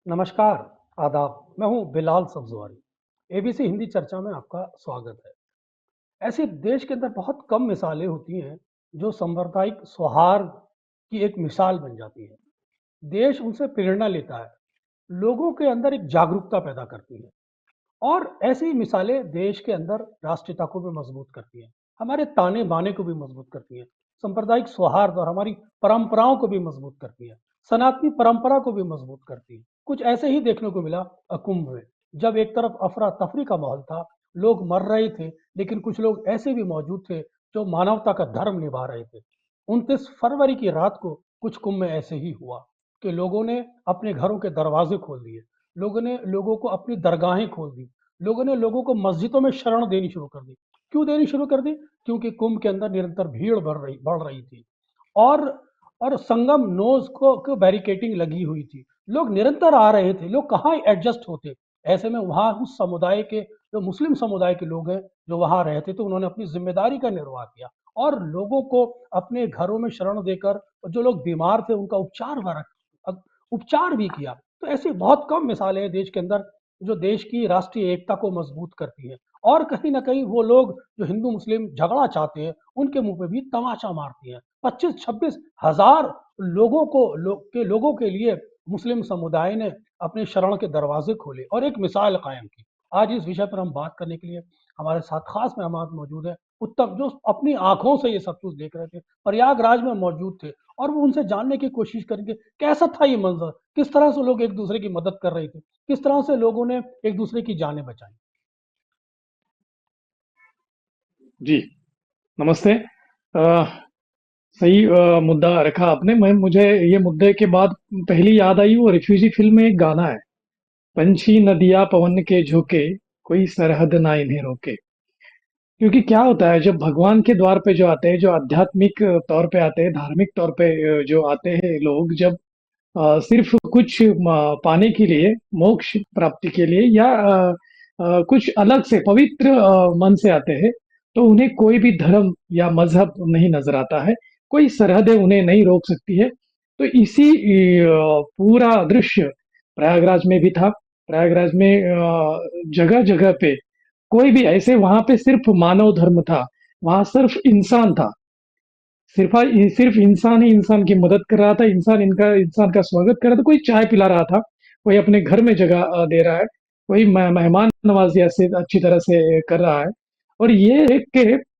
नमस्कार, आदाब। मैं हूँ बिलाल सब्ज़वारी। एबीसी हिंदी चर्चा में आपका स्वागत है। ऐसे देश के अंदर बहुत कम मिसालें होती हैं, जो सांप्रदायिक सौहार्द की एक मिसाल बन जाती हैं। देश उनसे प्रेरणा लेता है, लोगों के अंदर एक जागरूकता पैदा करती है और ऐसी ही मिसालें देश के अंदर राष्ट्रीयता को भी मजबूत करती हैं, हमारे ताने-बाने को भी मजबूत करती हैं, सांप्रदायिक सौहार्द और हमारी परंपराओं को भी मजबूत करती हैं, सनातनी परंपरा को भी मजबूत करती हैं। कुछ ऐसे ही देखने को मिला कुंभ में, जब एक तरफ अफरा-तफरी का माहौल था, लोग मर रहे थे, लेकिन कुछ लोग ऐसे भी मौजूद थे, जो मानवता का धर्म निभा रहे थे। 29 फरवरी की रात को कुछ कुंभ में ऐसे ही हुआ कि लोगों ने अपने घरों के दरवाजे खोल दिए, लोगों ने लोगों को अपनी दरगाहें खोल दी, लोगों ने लोगों को मस्जिदों में शरण देनी शुरू कर दी। क्यों देनी शुरू कर दी? क्योंकि कुंभ के अंदर निरंतर भीड़ बढ़ रही थी और संगम नोज को बैरिकेटिंग लगी हुई थी। लोग निरंतर आ रहे थे, लोग कहाँ एडजस्ट होते। ऐसे में वहाँ उस समुदाय के, जो मुस्लिम समुदाय के लोग हैं, जो वहाँ रहते थे, उन्होंने अपनी जिम्मेदारी का निर्वाह किया और लोगों को अपने घरों में शरण देकर, जो लोग बीमार थे उनका उपचार भी किया। तो ऐसी बहुत कम मिसालें हैं देश के अंदर, जो देश की राष्ट्रीय एकता को मजबूत करती है और कहीं ना कहीं वो लोग जो हिंदू मुस्लिम झगड़ा चाहते हैं, उनके मुंह पे भी तमाचा मारती हैं। 25-26 हजार लोगों के लिए मुस्लिम समुदाय ने अपने शरण के दरवाजे खोले और एक मिसाल कायम की। आज इस विषय पर हम बात करने के लिए हमारे साथ खास मेहमान मौजूद है, उत्तम, जो अपनी आंखों से ये सब कुछ देख रहे थे, प्रयागराज में मौजूद थे और वो उनसे जानने की कोशिश करेंगे कैसा था ये मंजर, किस तरह से लोग एक दूसरे की मदद कर रहे थे, किस तरह से लोगों ने एक दूसरे की जानें बचाई। जी, नमस्ते। सही मुद्दा रखा आपने। मैं मुझे ये मुद्दे के बाद पहली याद आई वो रिफ्यूजी फिल्म में एक गाना है, पंछी नदियाँ पवन के झोंके, कोई सरहद ना इन्हें रोके। क्योंकि क्या होता है जब भगवान के द्वार पे जो आते हैं, जो आध्यात्मिक तौर पे आते हैं, धार्मिक तौर पे जो आते हैं लोग, जब सिर्फ कुछ पाने के लिए, मोक्ष प्राप्ति के लिए या कुछ अलग से पवित्र मन से आते हैं, तो उन्हें कोई भी धर्म या मजहब नहीं नजर आता है, कोई सरहदें उन्हें नहीं रोक सकती है। तो इसी पूरा दृश्य प्रयागराज में भी था। प्रयागराज में जगह जगह पे कोई भी ऐसे, वहां पे सिर्फ मानव धर्म था, वहां सिर्फ इंसान था, सिर्फ सिर्फ इंसान ही इंसान की मदद कर रहा था, इंसान का स्वागत कर रहा था, कोई चाय पिला रहा था, कोई अपने घर में जगह दे रहा है, कोई मेहमान नवाजी ऐसे अच्छी तरह से कर रहा है। और ये एक के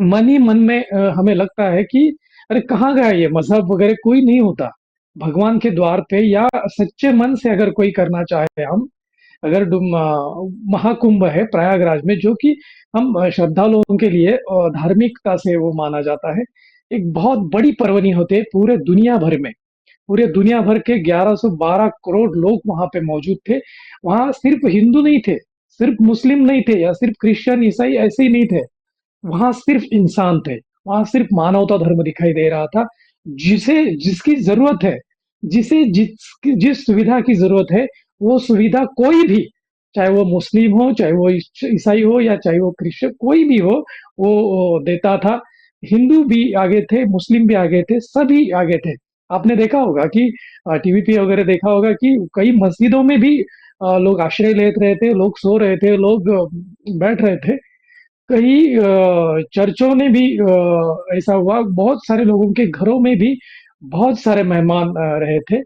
मन ही मन में हमें लगता है कि अरे कहाँ गया ये मजहब वगैरह, कोई नहीं होता भगवान के द्वार पे, या सच्चे मन से अगर कोई करना चाहे, हम अगर महाकुंभ है प्रयागराज में, जो कि हम श्रद्धालुओं के लिए धार्मिकता से वो माना जाता है, एक बहुत बड़ी पर्वणी होती है पूरे दुनिया भर में। पूरे दुनिया भर के 1112 करोड़ लोग वहां पे मौजूद थे। वहां सिर्फ हिंदू नहीं थे, सिर्फ मुस्लिम नहीं थे, या सिर्फ क्रिश्चियन ईसाई ऐसे ही नहीं थे। वहां सिर्फ इंसान थे, वहां सिर्फ मानवता धर्म दिखाई दे रहा था। जिसे जिसकी जरूरत है, जिस सुविधा की जरूरत है, वो सुविधा कोई भी, चाहे वो मुस्लिम हो, चाहे वो ईसाई हो, या चाहे वो क्रिश्चियन, कोई भी हो, वो देता था। हिंदू भी आगे थे, मुस्लिम भी आगे थे, सभी आगे थे। आपने देखा होगा कि टीवी पे वगैरह देखा होगा कि कई मस्जिदों में भी लोग आश्रय ले रहे थे, लोग सो रहे थे, लोग बैठ रहे थे। कई चर्चों ने भी ऐसा हुआ, बहुत सारे लोगों के घरों में भी बहुत सारे मेहमान रहे थे।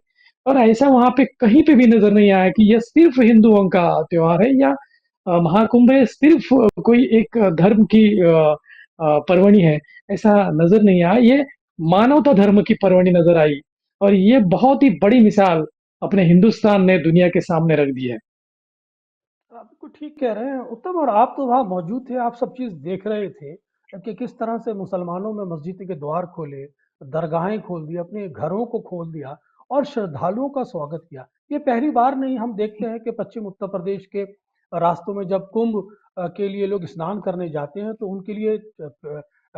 और ऐसा वहां पे कहीं पे भी नजर नहीं आया कि यह सिर्फ हिंदुओं का त्योहार है, या महाकुंभ है सिर्फ कोई एक धर्म की पर्वणी है। ऐसा नजर नहीं आया, ये मानवता धर्म की पर्वणी नजर आई। और ये बहुत ही बड़ी मिसाल अपने हिंदुस्तान ने दुनिया के सामने रख दी है। आप बिल्कुल ठीक कह रहे हैं उत्तम, और आप तो वहाँ मौजूद थे, आप सब चीज़ देख रहे थे कि किस तरह से मुसलमानों में मस्जिद के द्वार खोले, दरगाहें खोल दी, अपने घरों को खोल दिया और श्रद्धालुओं का स्वागत किया। ये पहली बार नहीं, हम देखते हैं कि पश्चिम उत्तर प्रदेश के रास्तों में जब कुंभ के लिए लोग स्नान करने जाते हैं, तो उनके लिए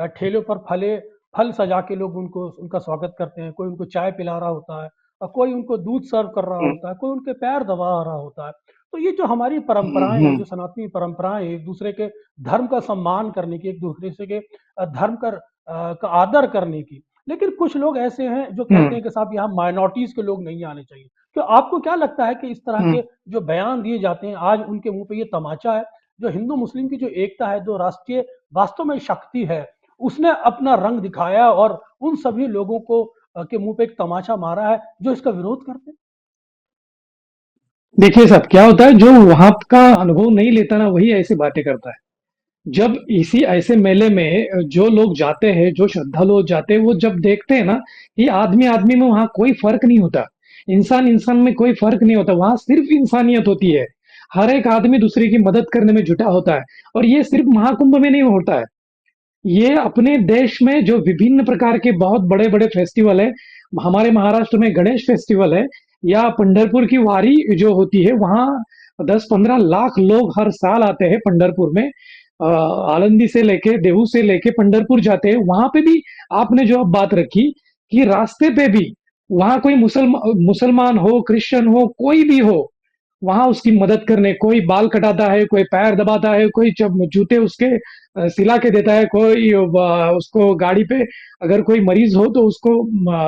ठेलों पर फल सजा के लोग उनको उनका स्वागत करते हैं। कोई उनको चाय पिला रहा होता है और कोई उनको दूध सर्व कर रहा हम्म, होता है, कोई उनके पैर दबा रहा होता है। तो ये जो हमारी परंपराएं हैं, हम्म, जो सनातनी परंपराएं हैं, एक दूसरे के धर्म का सम्मान करने की, एक दूसरे से के धर्म का आदर करने की। लेकिन कुछ लोग ऐसे हैं जो कहते हम्म, हैं कि साहब यहाँ माइनॉरिटीज के लोग नहीं आने चाहिए, तो आपको क्या लगता है कि इस तरह हम्म। के जो बयान दिए जाते हैं, आज उनके मुँह पे ये तमाचा है, जो हिंदू मुस्लिम की जो एकता है, जो राष्ट्रीय वास्तव में शक्ति है, उसने अपना रंग दिखाया और उन सभी लोगों को के मुँह पे एक तमाचा मारा है, जो इसका विरोध करते हैं? देखिए साहब, क्या होता है, जो वहां का अनुभव नहीं लेता ना, वही ऐसी बातें करता है। जब इसी ऐसे मेले में जो लोग जाते हैं, जो श्रद्धालु जाते हैं, वो जब देखते हैं ना कि आदमी आदमी में वहां कोई फर्क नहीं होता, इंसान इंसान में कोई फर्क नहीं होता, वहां सिर्फ इंसानियत होती है। हर एक आदमी दूसरे की मदद करने में जुटा होता है। और ये सिर्फ महाकुंभ में नहीं होता है, ये अपने देश में जो विभिन्न प्रकार के बहुत बड़े बड़े फेस्टिवल है, हमारे महाराष्ट्र में गणेश फेस्टिवल है, या पंढरपुर की वारी जो होती है, वहां 10-15 लाख लोग हर साल आते हैं पंढरपुर में। आलंदी से लेके देहू से लेके पंढरपुर जाते हैं, वहां पे भी आपने जो अब बात रखी कि रास्ते पे भी वहां कोई मुसलमान हो, क्रिश्चियन हो, कोई भी हो, वहां उसकी मदद करने, कोई बाल कटाता है, कोई पैर दबाता है, कोई जूते उसके सिला के देता है, कोई उसको गाड़ी पे अगर कोई मरीज हो तो उसको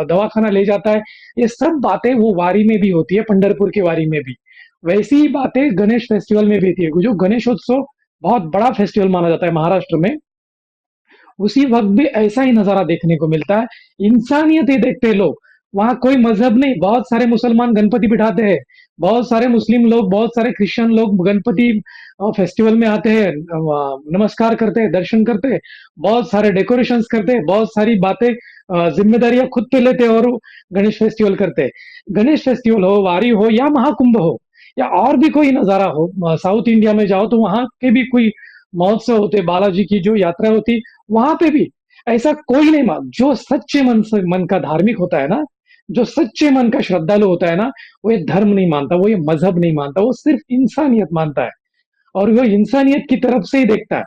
दवाखाना ले जाता है। ये सब बातें वो वारी में भी होती है, पंढरपुर की वारी में भी। वैसी ही बातें गणेश फेस्टिवल में भी होती है, जो गणेशोत्सव बहुत बड़ा फेस्टिवल माना जाता है महाराष्ट्र में। उसी वक्त भी ऐसा ही नजारा देखने को मिलता है। इंसानियत ही देखते हैं लोग, वहां कोई मजहब नहीं। बहुत सारे मुसलमान गणपति बिठाते हैं, बहुत सारे मुस्लिम लोग, बहुत सारे क्रिश्चियन लोग गणपति फेस्टिवल में आते हैं, नमस्कार करते हैं, दर्शन करते हैं, बहुत सारे डेकोरेशंस करते हैं, बहुत सारी बातें जिम्मेदारियां खुद पे लेते हैं और गणेश फेस्टिवल करते हैं। गणेश फेस्टिवल हो, वारी हो, या महाकुंभ हो, या और भी कोई नजारा हो, साउथ इंडिया में जाओ तो वहां के भी कोई महोत्सव होते, बालाजी की जो यात्रा होती, वहां पे भी ऐसा कोई नहीं मान, जो सच्चे मन से मन का धार्मिक होता है ना, जो सच्चे मन का श्रद्धालु होता है ना, वो ये धर्म नहीं मानता, वो ये मजहब नहीं मानता, वो सिर्फ इंसानियत मानता है। और वो इंसानियत की तरफ से ही देखता है।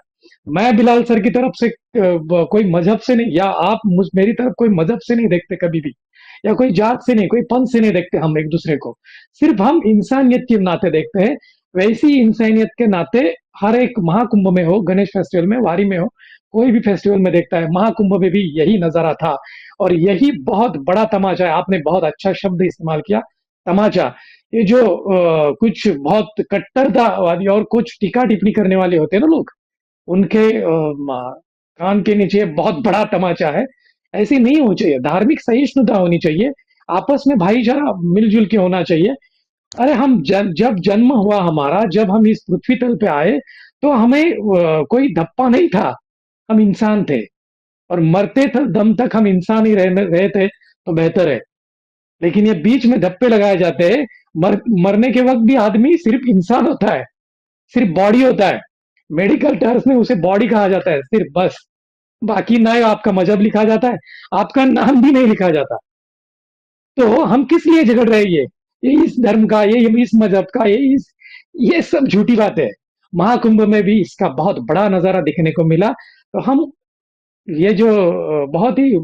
मैं बिलाल सर की तरफ से कोई मजहब से नहीं, या आप मेरी तरफ कोई मजहब से नहीं देखते कभी भी, या कोई जात से नहीं, कोई पंथ से नहीं देखते हम एक दूसरे को। सिर्फ हम इंसानियत के नाते देखते हैं। वैसी इंसानियत के नाते हर एक महाकुंभ में हो, गणेश फेस्टिवल में, वारी में हो, कोई भी फेस्टिवल में देखता है। महाकुंभ में भी यही नजारा था, और यही बहुत बड़ा तमाचा है। आपने बहुत अच्छा शब्द इस्तेमाल किया, तमाचा। ये जो कुछ बहुत कट्टरतावादी और कुछ टीका टिप्पणी करने वाले होते हैं ना लोग, उनके कान के नीचे बहुत बड़ा तमाचा है। ऐसी नहीं होनी चाहिए, धार्मिक सहिष्णुता होनी चाहिए, आपस में भाईचारा मिलजुल के होना चाहिए। अरे हम जब जन्म हुआ हमारा, जब हम इस पृथ्वी तल पे आए, तो हमें कोई धप्पा नहीं था, हम इंसान थे। और मरते थे दम तक हम इंसान ही रहे थे तो बेहतर है। लेकिन ये बीच में धप्पे लगाए जाते हैं। मरने के वक्त भी आदमी सिर्फ इंसान होता है, सिर्फ बॉडी होता है। मेडिकल टर्म्स में उसे बॉडी कहा जाता है सिर्फ, बस। बाकी ना आपका मजहब लिखा जाता है, आपका नाम भी नहीं लिखा जाता। तो हम किस लिए झगड़ रहे हैं? ये इस धर्म का, ये इस मजहब का, ये सब झूठी बात है। महाकुंभ में भी इसका बहुत बड़ा नजारा दिखने को मिला। तो हम ये जो बहुत ही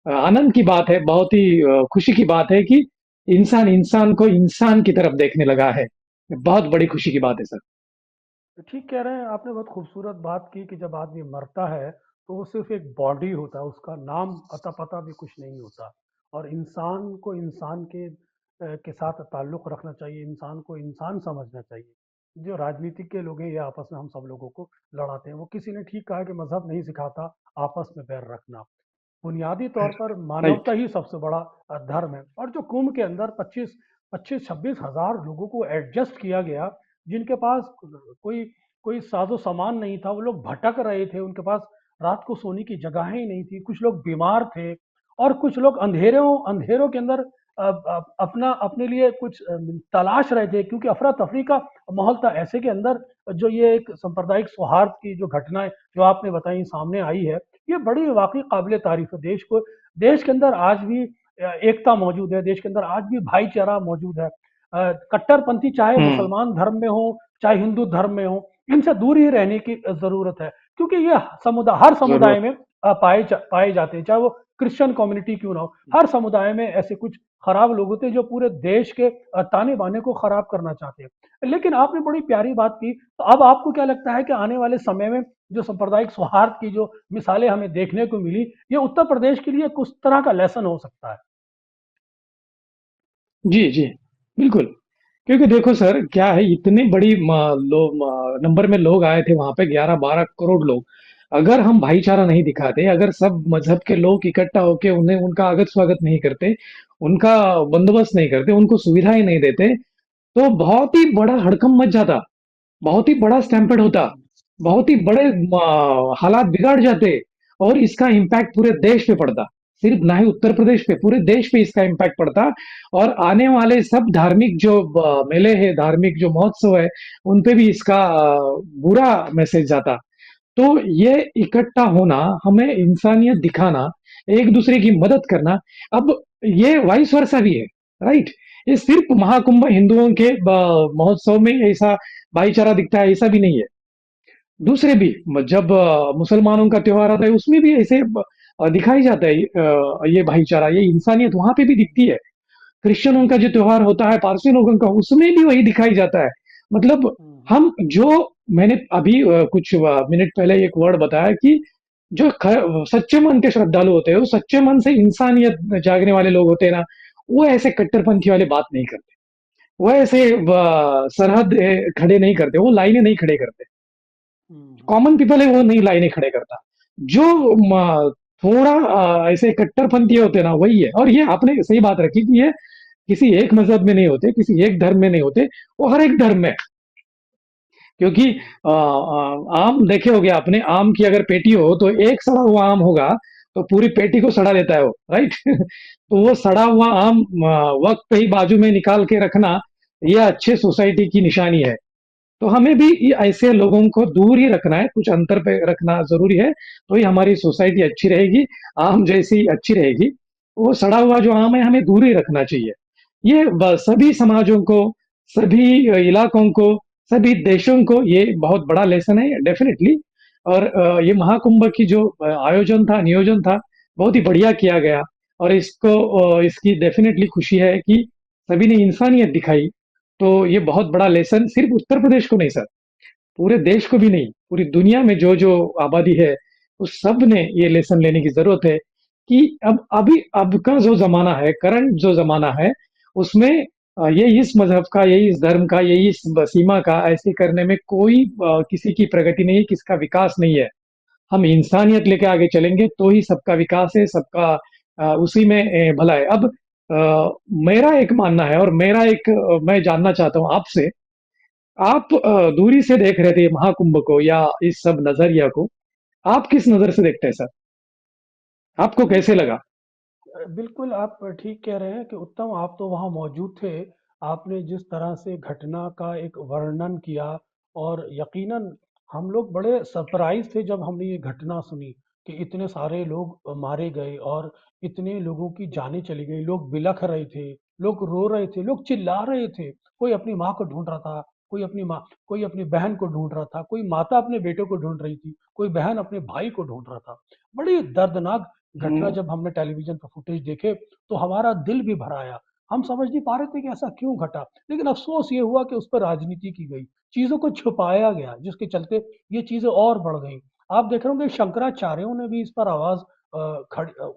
आनंद की बात है, बहुत ही खुशी की बात है कि इंसान इंसान को इंसान की तरफ देखने लगा है। बहुत बड़ी खुशी की बात है सर। तो ठीक कह रहे हैं, आपने बहुत खूबसूरत बात की कि जब आदमी मरता है तो वो सिर्फ एक बॉडी होता है, उसका नाम अता पता भी कुछ नहीं होता। और इंसान को इंसान के साथ ताल्लुक़ रखना चाहिए, इंसान को इंसान समझना चाहिए। जो राजनीतिक के लोग हैं, ये आपस में हम सब लोगों को लड़ाते हैं। वो किसी ने ठीक कहा है कि मज़हब नहीं सिखाता आपस में बैर रखना। बुनियादी तौर पर राइट। मानवता ही सबसे बड़ा धर्म है। और जो कुंभ के अंदर 25-26 हज़ार लोगों को एडजस्ट किया गया, जिनके पास कोई कोई साज़ो सामान नहीं था, वो लोग भटक रहे थे, उनके पास रात को सोने की जगहें ही नहीं थी, कुछ लोग बीमार थे और कुछ लोग अंधेरों अंधेरों के अंदर अपना अपने लिए कुछ तलाश रहे थे, क्योंकि अफरा-तफरी का माहौल था। ऐसे के अंदर जो ये एक सांप्रदायिक सौहार्द की जो घटनाएँ जो आपने बताई सामने आई है, ये बड़ी वाक़ई काबिल तारीफ़ है। देश के अंदर आज भी एकता मौजूद है, देश के अंदर आज भी भाईचारा मौजूद है। कट्टरपंथी चाहे हम्म। मुसलमान धर्म में हो, चाहे हिंदू धर्म में हो, इनसे दूर ही रहने की ज़रूरत है। क्योंकि ये हर जरूरत। समुदाय में पाए जाते हैं, चाहे वो क्रिश्चियन कम्युनिटी क्यों ना हो। हर समुदाय में ऐसे कुछ खराब लोग होते हैं जो पूरे देश के ताने-बाने को खराब करना चाहते हैं। लेकिन आपने बड़ी प्यारी बात की, तो अब आपको क्या लगता है कि आने वाले समय में जो सांप्रदायिक सौहार्द की जो मिसालें हमें देखने को मिली, ये उत्तर प्रदेश के लिए किस तरह का लेसन हो सकता है? जी जी। बिल्कुल। क्योंकि देखो सर क्या है, इतने बड़ी नंबर में लोग आए थे वहां पे, 11-12 करोड़ लोग। अगर हम भाईचारा नहीं दिखाते, अगर सब मजहब के लोग इकट्ठा होके उन्हें उनका आगत स्वागत नहीं करते, उनका बंदोबस्त नहीं करते, उनको सुविधाएं नहीं देते, तो बहुत ही बड़ा हड़कंप मच जाता, बहुत ही बड़ा स्टैम्पेड होता, हम्म, बहुत ही बड़े हालात बिगाड़ जाते, और इसका इम्पैक्ट पूरे देश पे पड़ता। सिर्फ ना ही उत्तर प्रदेश पे, पूरे देश पे इसका इम्पैक्ट पड़ता। और आने वाले सब धार्मिक जो मेले हैं, धार्मिक जो महोत्सव है, उन पे भी इसका बुरा मैसेज जाता। तो ये इकट्ठा होना, हमें इंसानियत दिखाना, एक दूसरे की मदद करना, अब ये वाइस वर्सा भी है, राइट? ये सिर्फ महाकुंभ हिंदुओं के महोत्सव में ऐसा भाईचारा दिखता है, ऐसा भी नहीं है। दूसरे भी जब मुसलमानों का त्योहार आता है, उसमें भी ऐसे दिखाई जाता है ये भाईचारा, ये इंसानियत वहां पे भी दिखती है। क्रिश्चियनों का जो त्योहार होता है, पारसी लोगों का, उसमें भी वही दिखाई जाता है। मतलब हम्म, हम जो, मैंने अभी कुछ मिनट पहले एक वर्ड बताया कि जो सच्चे मन के श्रद्धालु होते हैं, वो सच्चे मन से इंसानियत जागने वाले लोग होते हैं ना, वो ऐसे कट्टरपंथी वाले बात नहीं करते। वो ऐसे सरहद खड़े नहीं करते, वो लाइनें नहीं खड़े करते। हम्म, कॉमन पीपल है वो नहीं लाइनें खड़े करता। जो थोड़ा ऐसे कट्टरपंथी होते हैं ना, वही है। और ये आपने सही बात रखी कि ये किसी एक मजहब में नहीं होते, किसी एक धर्म में नहीं होते, वो हर एक धर्म में। क्योंकि हम्म, आम देखे होगे आपने, आम की अगर पेटी हो तो एक सड़ा हुआ आम होगा तो पूरी पेटी को सड़ा देता है वो, राइट? तो वो हम्म, सड़ा हुआ आम वक्त पे ही बाजू में निकाल के रखना, ये अच्छे सोसाइटी की निशानी है। तो हमें भी ऐसे लोगों को दूर ही रखना है, कुछ अंतर पे रखना जरूरी है, तो ही हमारी सोसाइटी अच्छी रहेगी, आम जैसी अच्छी रहेगी। वो सड़ा हुआ जो आम है, हमें दूर ही रखना चाहिए। ये सभी समाजों को, सभी इलाकों को, सभी देशों को ये बहुत बड़ा लेसन है, डेफिनेटली। और ये महाकुंभ की जो आयोजन था, नियोजन था, बहुत ही बढ़िया किया गया। और इसको इसकी डेफिनेटली खुशी है कि सभी ने इंसानियत दिखाई। तो ये बहुत बड़ा लेसन सिर्फ उत्तर प्रदेश को नहीं सर, पूरे देश को भी नहीं, पूरी दुनिया में जो जो आबादी है, उस सब ने ये लेसन लेने की जरूरत है कि अब का जो जमाना है, करंट जो जमाना है, उसमें ये इस मजहब का, ये इस धर्म का, ये इस सीमा का ऐसे करने में कोई किसी की प्रगति नहीं है, किसका विकास नहीं है। हम इंसानियत लेके आगे चलेंगे तो ही सबका विकास है, सबका उसी में भला है। अब मेरा एक मानना है, और मेरा एक मैं जानना चाहता हूँ आपसे। आप दूरी से देख रहे थे महाकुंभ को या इस सब नजरिया को, आप किस नजर से देखते हैं सर? आपको कैसे लगा? बिल्कुल, आप ठीक कह रहे हैं कि उत्तम आप तो वहाँ मौजूद थे। आपने जिस तरह से घटना का एक वर्णन किया और यकीनन हम लोग बड़े सरप्राइज़ थे जब हमने ये घटना सुनी कि इतने सारे लोग मारे गए और इतने लोगों की जानें चली गई। लोग बिलख रहे थे, लोग रो रहे थे, लोग चिल्ला रहे थे। कोई अपनी माँ को ढूँढ रहा था, कोई अपनी बहन को ढूँढ रहा था, कोई माता अपने बेटे को ढूँढ रही थी, कोई बहन अपने भाई को ढूँढ रहा था। बड़ी दर्दनाक घटना हम्म, जब हमने टेलीविज़न पे फुटेज देखे, तो हमारा दिल भी भर आया। हम समझ नहीं पा रहे थे कि ऐसा क्यों घटा? लेकिन अफ़सोस ये हुआ कि उस पर राजनीति की गई, चीज़ों को छुपाया गया, जिसके चलते ये चीज़ें और बढ़ गईं। आप देख रहे होंगे शंकराचार्यों ने भी इस पर आवाज़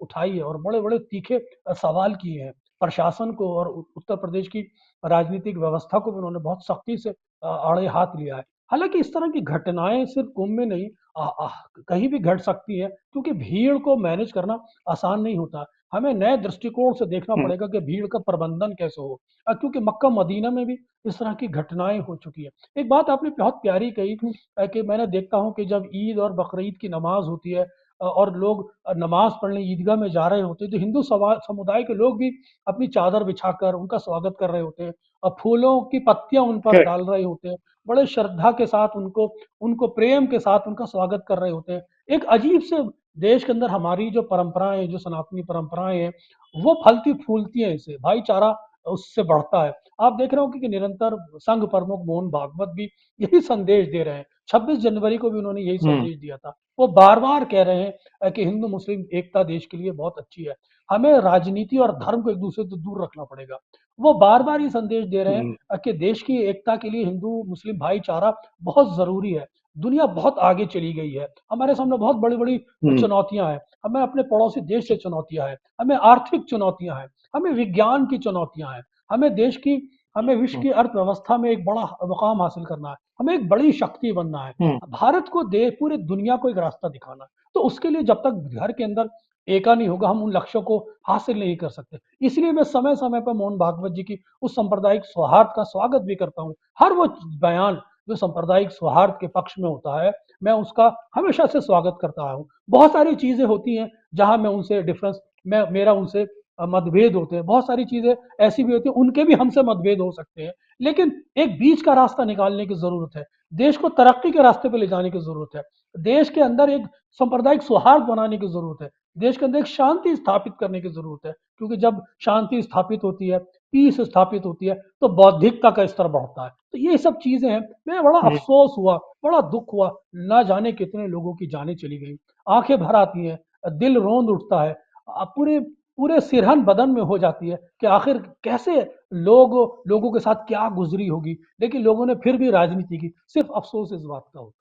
उठाई है और बड़े-बड़े तीखे सवाल किए हैं। प्रशासन को और उत्तर प्रदेश की राजनीतिक व्यवस्था को भी उन्होंने बहुत सख्ती से आड़े हाथ लिया है। हालाँकि इस तरह की घटनाएँ सिर्फ़ कुंभ में नहीं अ अ, कहीं भी घट सकती हैं, क्योंकि भीड़ को मैनेज करना आसान नहीं होता। हमें नए दृष्टिकोण से देखना हम्म, पड़ेगा कि भीड़ का प्रबंधन कैसे हो। क्योंकि मक्का मदीना में भी इस तरह की घटनाएँ हो चुकी हैं। एक बात आपने बहुत प्यारी कही कि मैंने देखता हूँ कि जब ईद और बकरीद की नमाज़ होती है और लोग नमाज़ पढ़ने ईदगाह में जा रहे होते हैं, तो हिंदू समुदाय के लोग भी अपनी चादर बिछाकर उनका स्वागत कर रहे होते हैं और फूलों की पत्तियाँ उन पर करेक्ट। डाल रहे होते हैं। बड़े श्रद्धा के साथ उनको उनको प्रेम के साथ उनका स्वागत कर रहे होते हैं। एक अजीब से देश के अंदर हमारी जो परंपराएँ हैं, जो सनातनी परंपराएँ हैं, वो फलती-फूलती हैं इससे, भाईचारा उससे बढ़ता है। आप देख रहे होंगे कि निरंतर संघ प्रमुख मोहन भागवत भी यही संदेश दे रहे हैं। 26 जनवरी को भी उन्होंने यही हम्म, संदेश दिया था। वो बार-बार कह रहे हैं कि हिंदू-मुस्लिम एकता देश के लिए बहुत अच्छी है। हमें राजनीति और धर्म को एक-दूसरे से दूर रखना पड़ेगा। वो बार-बार ये संदेश दे रहे हैं हम्म, कि देश की एकता के लिए हिंदू-मुस्लिम भाईचारा बहुत ज़रूरी है। दुनिया बहुत आगे चली गई है। हमारे सामने बहुत बड़ी-बड़ी हम्म, चुनौतियाँ हैं। हमें अपने पड़ोसी देश से चुनौतियाँ हैं। हमें आर्थिक चुनौतियाँ हैं। हमें विज्ञान की चुनौतियाँ हैं। हमें देश की हमें विश्व हुँ, की अर्थव्यवस्था में एक बड़ा मुकाम हासिल करना है, हमें एक बड़ी शक्ति बनना है, हुँ, भारत को दे पूरे दुनिया को एक रास्ता दिखाना है। तो उसके लिए जब तक घर के अंदर एका नहीं होगा, हम उन लक्ष्यों को हासिल नहीं कर सकते। इसलिए मैं समय-समय पर मोहन भागवत जी की उस सांप्रदायिक सौहार्द का स्वागत भी करता हूँ। हर वो बयान जो सांप्रदायिक सौहार्द के पक्ष में होता है, मैं उसका हमेशा से स्वागत करता आया हूँ। बहुत सारी चीज़ें होती हैं, जहाँ मैं उनसे डिफरेंस मैं मेरा उनसे मतभेद होते हैं। बहुत सारी चीज़ें ऐसी भी होती हैं, उनके भी हमसे मतभेद हो सकते हैं। लेकिन एक बीच का रास्ता निकालने की ज़रूरत है। देश को तरक्की के रास्ते पे ले जाने की ज़रूरत है। देश के अंदर एक सांप्रदायिक सौहार्द बनाने की ज़रूरत है। देश के अंदर एक शांति स्थापित करने की ज़रूरत है। क्योंकि जब शांति स्थापित होती है, पीस स्थापित होती है, तो बौद्धिकता का स्तर बढ़ता है। तो ये सब चीज़ें हैं। मैं बड़ा हुँ। अफ़सोस हुआ, बड़ा दुःख हुआ, ना जाने कितने लोगों की जानें चली गई। आँखें भर आती हैं, दिल रौंद उठता है। पूरे पूरे सिरहन बदन में हो जाती है कि आखिर कैसे लोगों के साथ क्या गुज़री होगी। लेकिन लोगों ने फिर भी राजनीति की। सिर्फ़ अफ़सोस इस बात का होता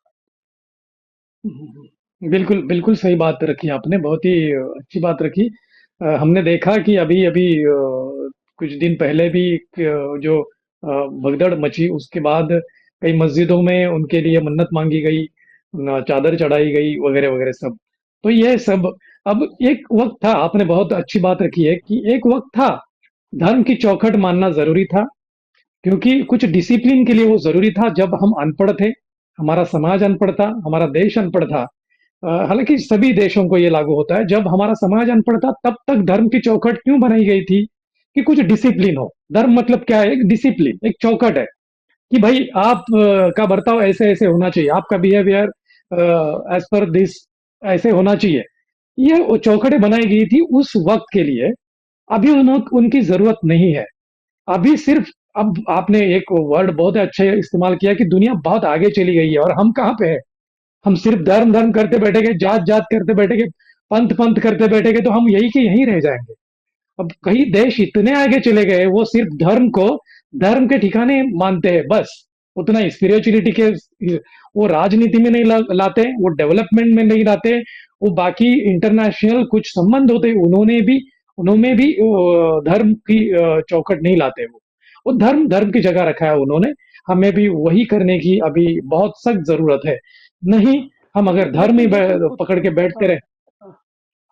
बिल्कुल, बिल्कुल सही बात रखी आपने, बहुत ही अच्छी बात रखी। हमने देखा कि अभी-अभी कुछ दिन पहले भी एक जो भगदड़ मची, उसके बाद कई मस्जिदों में उनके लिए मन्नत मांगी गई, चादर चढ़ाई गई, वगैरह-वगैरह सब। तो ये सब अब एक वक़्त था, आपने बहुत अच्छी बात रखी है कि एक वक़्त था, धर्म की चौखट मानना ज़रूरी था, क्योंकि कुछ डिसिप्लिन के लिए वो ज़रूरी था जब हम अनपढ़ थे, हमारा समाज अनपढ़ था, हमारा देश अनपढ़ था। हालाँकि सभी देशों को ये लागू होता है, जब हमारा समाज अनपढ़ था तब तक धर्म की चौखट क्यों बनाई गई थी? कि कुछ डिसिप्लिन हो। धर्म मतलब क्या है? एक डिसिप्लिन, एक चौखट है कि भाई आप का बर्ताव ऐसे-ऐसे होना चाहिए, आपका बिहेवियर एज़ पर दिस ऐसे होना चाहिए। ये वो चौखटें बनाई गई थी उस वक़्त के लिए, अभी उनकी ज़रूरत नहीं है। अभी सिर्फ़ अब आपने एक वर्ड बहुत अच्छे इस्तेमाल किया कि दुनिया बहुत आगे चली गई है और हम कहाँ पे हैं? हम सिर्फ धर्म धर्म करते बैठेंगे, जात जात करते बैठेंगे, पंथ पंथ करते बैठेंगे, तो हम यही के यहीं रह जाएंगे। अब कई देश इतने आगे चले गए, वो सिर्फ धर्म को धर्म के ठिकाने मानते हैं, बस उतना ही स्पिरिचुअलिटी के वो राजनीति में नहीं लाते, वो डेवलपमेंट में नहीं लाते, वो बाकी इंटरनेशनल कुछ संबंध होते उन्होंने भी धर्म की चौखट नहीं लाते। वो धर्म धर्म की जगह रखा है उन्होंने। हमें भी वही करने की अभी बहुत सख्त जरूरत है। नहीं, है। हम अगर धर्म ही लेकिन पकड़ के बैठते हाँ, रहे। हाँ,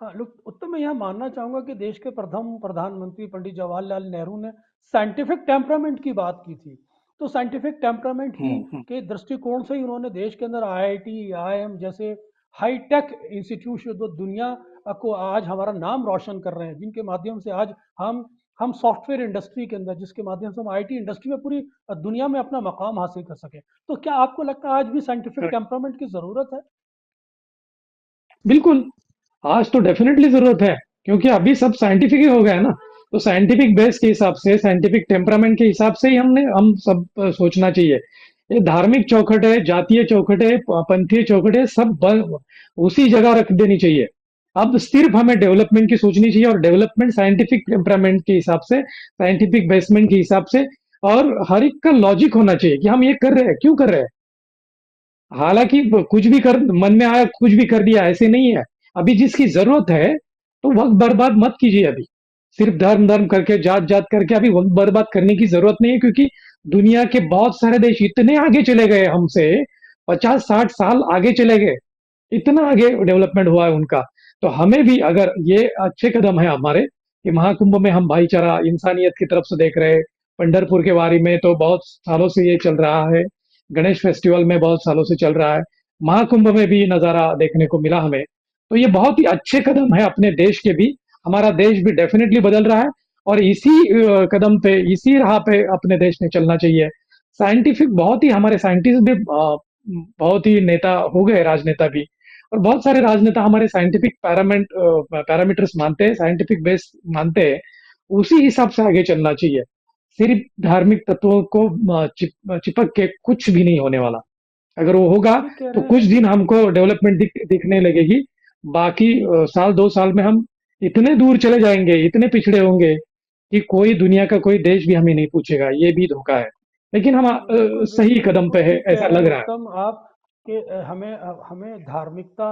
हाँ, लोग उत्तम मैं यह मानना चाहूँगा कि देश के प्रथम प्रधानमंत्री पंडित जवाहरलाल नेहरू ने साइंटिफिक टेम्परामेंट की बात की थी। तो साइंटिफिक टेम्परामेंट ही हम्म। के दृष्टिकोण से ही उन्होंने देश के अंदर आईआईटी, आईआईएम जैसे हाईटेक इंस्टीट्यूट जो दुनिया को आज हमारा नाम रोशन कर रहे हैं, जिनके माध्यम से आज हम हम सॉफ्टवेयर इंडस्ट्री के अंदर, जिसके माध्यम से हम आईटी इंडस्ट्री में पूरी दुनिया में अपना मकाम हासिल कर सकें। तो क्या आपको लगता है आज भी साइंटिफिक टेम्परामेंट की ज़रूरत है? बिल्कुल, आज तो डेफिनेटली ज़रूरत है, क्योंकि अभी सब साइंटिफिक ही हो गया है ना। तो साइंटिफिक बेस के हिसाब से, साइंटिफिक टेम्परामेंट के हिसाब से ही हम सब सोचना चाहिए। ये धार्मिक चौखट है, जातीय चौखट है, पंथीय चौखट है, सब उसी जगह रख देनी चाहिए। अब सिर्फ हमें डेवलपमेंट की सोचनी चाहिए, और डेवलपमेंट साइंटिफिक टेम्परामेंट के हिसाब से, साइंटिफिक बेसमेंट के हिसाब से, और हर एक का लॉजिक होना चाहिए कि हम ये कर रहे हैं, क्यों कर रहे हैं। हालांकि कुछ भी कर मन में आया कुछ भी कर दिया, ऐसे नहीं है। अभी जिसकी जरूरत है, तो वक्त बर्बाद मत कीजिए अभी। सिर्फ धर्म धर्म करके, जात जात करके अभी वक्त बर्बाद करने की जरूरत नहीं है, क्योंकि दुनिया के बहुत सारे देश इतने आगे चले गए हमसे, 50-60 साल आगे चले गए, इतना आगे डेवलपमेंट हुआ है उनका। तो हमें भी, अगर ये अच्छे कदम है हमारे कि महाकुंभ में हम भाईचारा इंसानियत की तरफ से देख रहे हैं, पंढरपुर के वारी में तो बहुत सालों से ये चल रहा है, गणेश फेस्टिवल में बहुत सालों से चल रहा है, महाकुंभ में भी नजारा देखने को मिला हमें। तो ये बहुत ही अच्छे कदम है अपने देश के भी। हमारा देश भी डेफिनेटली बदल रहा है, और इसी कदम पे, इसी राह पे अपने देश ने चलना चाहिए। साइंटिफिक बहुत ही, हमारे साइंटिस्ट भी बहुत ही नेता हो गए, राजनेता भी। और बहुत सारे राजनेता हमारे साइंटिफिक पैरामीटर्स मानते हैं, साइंटिफिक बेस मानते हैं। उसी हिसाब से आगे चलना चाहिए। सिर्फ धार्मिक तत्वों को चिपक के कुछ भी नहीं होने वाला। अगर वो होगा ठीक कह तो रहे कुछ हैं। दिन हमको डेवलपमेंट दिखने लगेगी। बाकी साल 2 साल में हम इतने दूर चले जाएंगे, इतने पिछड़े होंगे कि कोई दुनिया का कोई देश भी हमें नहीं पूछेगा। ये भी धोखा है, लेकिन हम बिल्कुल, सही बिल्कुल, कदम बिल्कुल पे है, ठीक कह ऐसा रहे हैं लग रहा है। उत्तम आप कि हमें धार्मिकता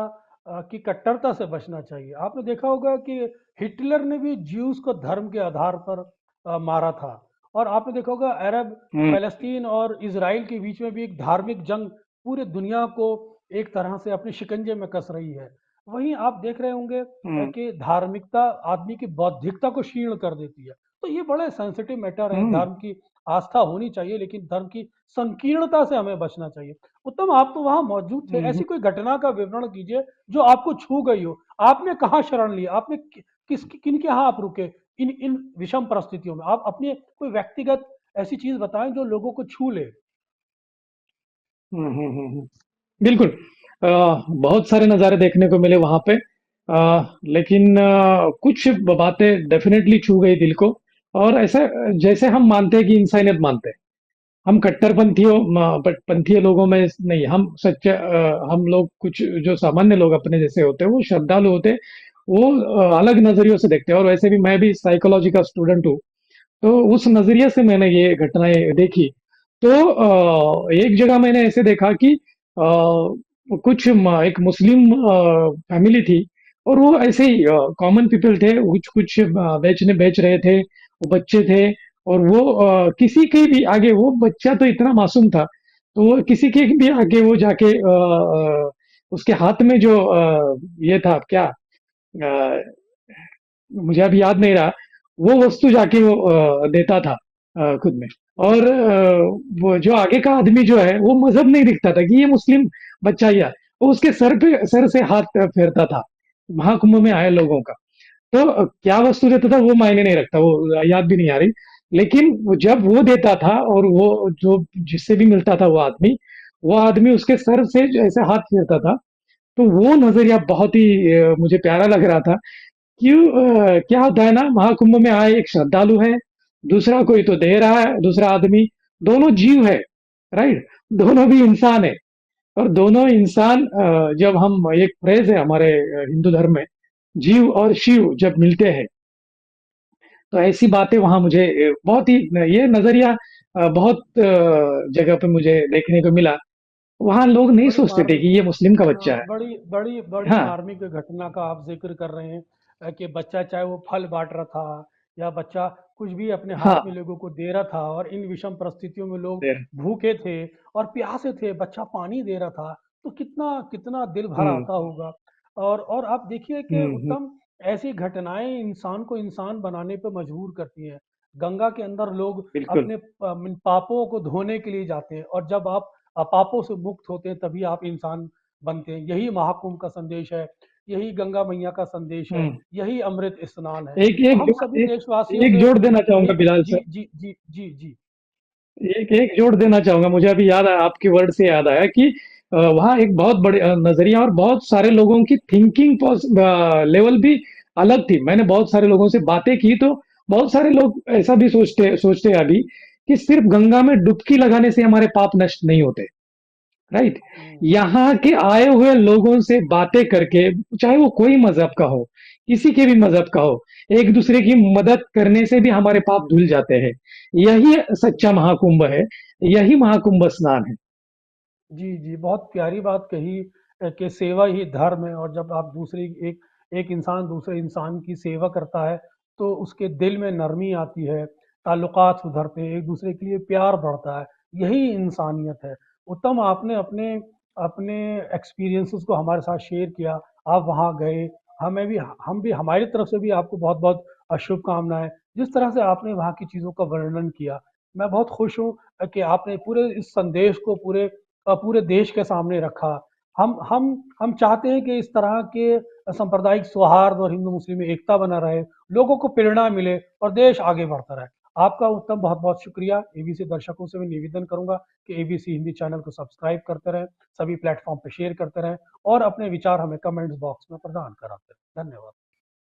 की कट्टरता से बचना चाहिए। आपने देखा होगा कि हिटलर ने भी ज्यूस को धर्म के आधार पर मारा था। और आपने देखा होगा अरब हम्म फ़लस्तीन और इज़राइल के बीच में भी एक धार्मिक जंग पूरे दुनिया को एक तरह से अपने शिकंजे में कस रही है। वहीं आप देख रहे होंगे हम्म कि धार्मिकता आदमी की बौद्धिकता को क्षीण कर देती है। तो ये बड़े सेंसिटिव मैटर है, हम्म धर्म की आस्था होनी चाहिए लेकिन धर्म की संकीर्णता से हमें बचना चाहिए। उत्तम, आप तो वहाँ मौजूद थे, हम्म ऐसी कोई घटना का विवरण कीजिए जो आपको छू गई हो। आपने कहाँ शरण ली? आपने किन के यहाँ आप रुके इन इन विषम परिस्थितियों में? आप अपनी कोई व्यक्तिगत ऐसी चीज बताएं जो लोगों को छू ले। बिल्कुल। बहुत सारे नज़ारे देखने को मिले वहाँ पे। लेकिन कुछ बातें डेफिनेटली छू गई दिल को। और ऐसा जैसे हम मानते हैं कि इंसानियत मानते हैं, हम कट्टरपंथियों पंथीय लोगों में नहीं, हम सच्चे हम लोग कुछ जो सामान्य लोग अपने जैसे होते हैं वो श्रद्धालु होते हैं, वो अलग नजरियों से देखते हैं। और वैसे भी मैं भी साइकोलॉजी का स्टूडेंट हूँ, तो उस नजरिए से मैंने ये घटनाएं देखी। तो एक जगह मैंने ऐसे देखा कि एक मुस्लिम फैमिली थी, और वो ऐसे ही कॉमन पीपल थे, कुछ कुछ बेच रहे थे, वो बच्चे थे। और वो किसी के भी आगे, वो बच्चा तो इतना मासूम था, तो वो किसी के भी आगे वो जाके उसके हाथ में जो ये था क्या, मुझे अभी याद नहीं रहा, वो वस्तु जाके वो देता था खुद में। और वो जो आगे का आदमी जो है वो मजहब नहीं दिखता था कि ये मुस्लिम बच्चा या, वो उसके सर से हाथ फेरता था महाकुंभ में आए लोगों का। तो क्या वस्तु देता था वो मायने नहीं रखता, वो याद भी नहीं आ रही। लेकिन जब वो देता था और वो जो जिससे भी मिलता था वो आदमी उसके सर से ऐसे हाथ फेरता था। तो वो नजरिया बहुत ही मुझे प्यारा लग रहा था। क्या होता है ना, महाकुंभ में आए एक श्रद्धालु है, दूसरा कोई तो दे रहा है, दूसरा आदमी, दोनों जीव है, राइट, दोनों भी इंसान है। और दोनों इंसान जब हम, एक फ्रेज है हमारे हिंदू धर्म में, जीव और शिव जब मिलते हैं, तो ऐसी बातें वहां मुझे बहुत ही, ये नजरिया बहुत जगह पे मुझे देखने को मिला। वहां लोग नहीं बड़ी सोचते थे मार्मिक, कि ये मुस्लिम का बच्चा हाँ, है। बड़ी बड़ी बड़ी हाँ मार्मिक घटना का आप जिक्र कर रहे हैं कि बच्चा चाहे वो फल बांट रहा था या बच्चा कुछ भी अपने हाथ में हाँ। लोगों को दे रहा था, और इन विषम परिस्थितियों में लोग देर। भूखे थे और प्यासे थे, बच्चा पानी दे रहा था, तो कितना कितना दिल भर हम्म आता होगा। और आप देखिए कि हम्म। उत्तम, ऐसी घटनाएं इंसान को इंसान बनाने पर मजबूर करती हैं। गंगा के अंदर लोग बिल्कुल। अपने पापों को धोने के लिए जाते हैं, और जब आप पापों से मुक्त होते हैं तभी आप इंसान बनते हैं। यही महाकुंभ का संदेश है, यही गंगा मैया का संदेश है, हम्म। यही अमृत स्नान है। एक तो एक हम जोड़ सभी एक, देशवासियों एक से जोड़ देना चाहूंगा यही, बिलाल जी सर। जी जी जी जी। एक एक जोड़ देना चाहूंगा, मुझे अभी याद आया, आपके वर्ड से याद आया कि वहाँ एक बहुत बड़े नजरिया और बहुत सारे लोगों की थिंकिंग लेवल भी अलग थी। मैंने बहुत सारे लोगों से बातें की, तो बहुत सारे लोग ऐसा भी सोचते सोचते हैं अभी कि सिर्फ गंगा में डुबकी लगाने से हमारे पाप नष्ट नहीं होते, राइट। हम्म, यहाँ के आए हुए लोगों से बातें करके, चाहे वो कोई मजहब का हो, किसी के भी मजहब का हो, एक दूसरे की मदद करने से भी हमारे पाप धुल जाते हैं। यही सच्चा महाकुंभ है, यही महाकुंभ स्नान है। जी जी, बहुत प्यारी बात कही कि सेवा ही धर्म है, और जब आप दूसरी एक एक इंसान दूसरे इंसान की सेवा करता है तो उसके दिल में नरमी आती है, ताल्लुकात सुधरते हैं, एक दूसरे के लिए प्यार बढ़ता है। यही इंसानियत है। उत्तम, आपने अपने अपने एक्सपीरियंसेस को हमारे साथ शेयर किया। आप वहाँ गए, हमें भी, हम भी, हमारी तरफ से भी आपको बहुत बहुत शुभकामनाएं। जिस तरह से आपने वहाँ की चीज़ों का वर्णन किया, मैं बहुत खुश हूँ कि आपने पूरे इस संदेश को पूरे देश के सामने रखा। हम चाहते हैं कि इस तरह के सांप्रदायिक सौहार्द और हिंदू मुस्लिम में एकता बना रहे, लोगों को प्रेरणा मिले और देश आगे बढ़ता रहे। आपका उत्तम बहुत बहुत शुक्रिया। एबीसी दर्शकों से मैं निवेदन करूंगा कि एबीसी हिंदी चैनल को सब्सक्राइब करते रहें, सभी प्लेटफॉर्म पर शेयर करते रहें और अपने विचार हमें कमेंट्स बॉक्स में प्रदान कराते रहें। धन्यवाद।